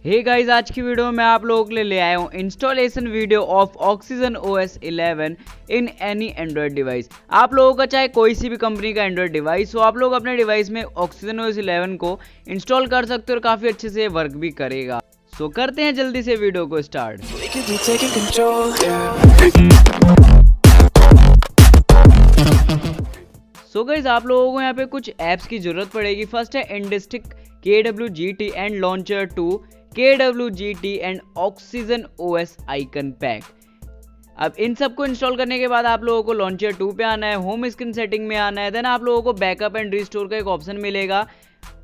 Hey guys, आज की video में आप लोगों के लिए ले आया हूँ installation video of oxygen OS 11 in any Android device. आप लोगों का चाहे कोई सी भी कंपनी का एंड्रॉयड डिवाइस हो, आप लोग अपने डिवाइस में ऑक्सीजन ओएस 11 को इंस्टॉल कर सकते हो और काफ़ी अच्छे से वर्क भी करेगा। सो करते हैं जल्दी से वीडियो को स्टार्ट। सो गाइस, आप लोगों को यहाँ पे कुछ ऐप्स की जरूरत पड़ेगी। फर्स्ट है इंडस्टिक KWGT and launcher 2 KWGT and oxygen OS icon pack. अब इन सबको इंस्टॉल करने के बाद आप लोगों को लॉन्चर 2 पे आना है, होम स्क्रीन सेटिंग में आना है, देन आप लोगों को बैकअप एंड रिस्टोर का एक ऑप्शन मिलेगा।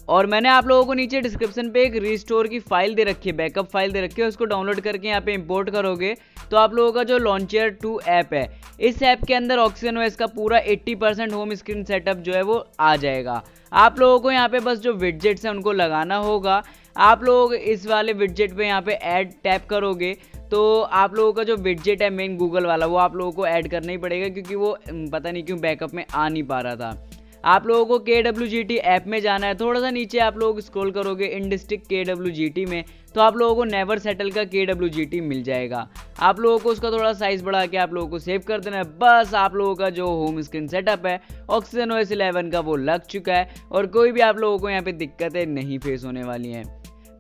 और मैंने आप लोगों को नीचे डिस्क्रिप्शन पे एक रिस्टोर की फाइल दे रखी है, बैकअप फाइल दे रखी है, उसको डाउनलोड करके यहाँ पे इंपोर्ट करोगे तो आप लोगों का जो लॉन्चर 2 ऐप है, इस ऐप के अंदर ऑक्सीजन ओएस का पूरा 80% होम स्क्रीन सेटअप जो है वो आ जाएगा। आप लोगों को यहाँ पे बस जो विडजेट्स हैं उनको लगाना होगा। आप लोग इस वाले विडजेट पे यहाँ पे ऐड टैप करोगे तो आप लोगों का जो विडजेट है मेन गूगल वाला, वो आप लोगों को ऐड करना ही पड़ेगा, क्योंकि वो पता नहीं क्यों बैकअप में आ नहीं पा रहा था। आप लोगों को KWGT ऐप में जाना है, थोड़ा सा नीचे आप लोग स्क्रॉल करोगे इंडस्टिक KWGT में, तो आप लोगों को नेवर सेटल का KWGT मिल जाएगा। आप लोगों को उसका थोड़ा साइज बढ़ा के आप लोगों को सेव कर देना है। बस आप लोगों का जो होम स्क्रीन सेटअप है ऑक्सीजन ओएस 11 का वो लग चुका है और कोई भी आप लोगों को यहाँ पे दिक्कतें नहीं फेस होने वाली हैं।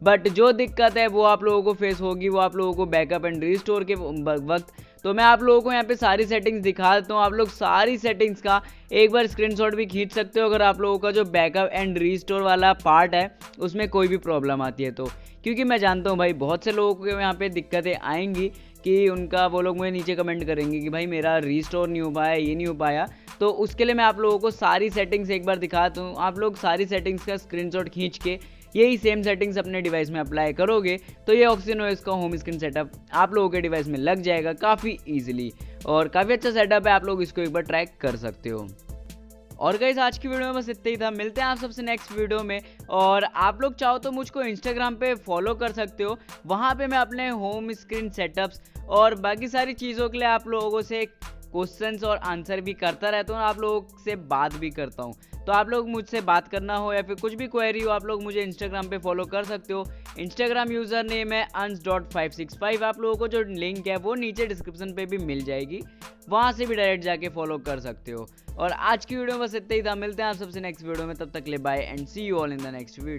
बट जो दिक्कत है वो आप लोगों को फेस होगी, वो आप लोगों को बैकअप एंड रिस्टोर के वक्त। तो मैं आप लोगों को यहाँ पे सारी सेटिंग्स दिखा देता हूँ। आप लोग सारी सेटिंग्स का एक बार स्क्रीनशॉट भी खींच सकते हो अगर आप लोगों का जो बैकअप एंड रिस्टोर वाला पार्ट है उसमें कोई भी प्रॉब्लम आती है तो, क्योंकि मैं जानता हूँ भाई बहुत से लोगों को यहाँ पे दिक्कतें आएंगी कि उनका वो लोग मुझे नीचे कमेंट करेंगे कि भाई मेरा रिस्टोर नहीं हो पाया, ये नहीं हो पाया। तो उसके लिए मैं आप लोगों को सारी सेटिंग्स एक बार दिखाता हूँ। आप लोग सारी सेटिंग्स का स्क्रीनशॉट खींच के यही सेम सेटिंग्स अपने डिवाइस में अप्लाई करोगे तो ये ऑक्सीजन ओएस का होम स्क्रीन सेटअप आप लोगों के डिवाइस में लग जाएगा काफ़ी ईजिली और काफ़ी अच्छा सेटअप है। आप लोग इसको एक बार ट्राई कर सकते हो। और गाइस, आज की वीडियो में बस इतना ही था। मिलते हैं आप सबसे नेक्स्ट वीडियो में। और आप लोग चाहो तो मुझको इंस्टाग्राम पे फॉलो कर सकते हो, वहाँ पे मैं अपने होम स्क्रीन सेटअप्स और बाकी सारी चीज़ों के लिए आप लोगों से क्वेश्चंस और आंसर भी करता रहता हूँ, आप लोगों से बात भी करता हूँ। तो आप लोग मुझसे बात करना हो या फिर कुछ भी क्वेरी हो, आप लोग मुझे इंस्टाग्राम पे फॉलो कर सकते हो। इंस्टाग्राम यूज़र नेम है ansh.565। आप लोगों को जो लिंक है वो नीचे डिस्क्रिप्शन पे भी मिल जाएगी, वहाँ से भी डायरेक्ट जाके फॉलो कर सकते हो। और आज की वीडियो में बस इतना ही था। मिलते हैं आप सबसे नेक्स्ट वीडियो में, तब तक ले bye and see you all in the next video.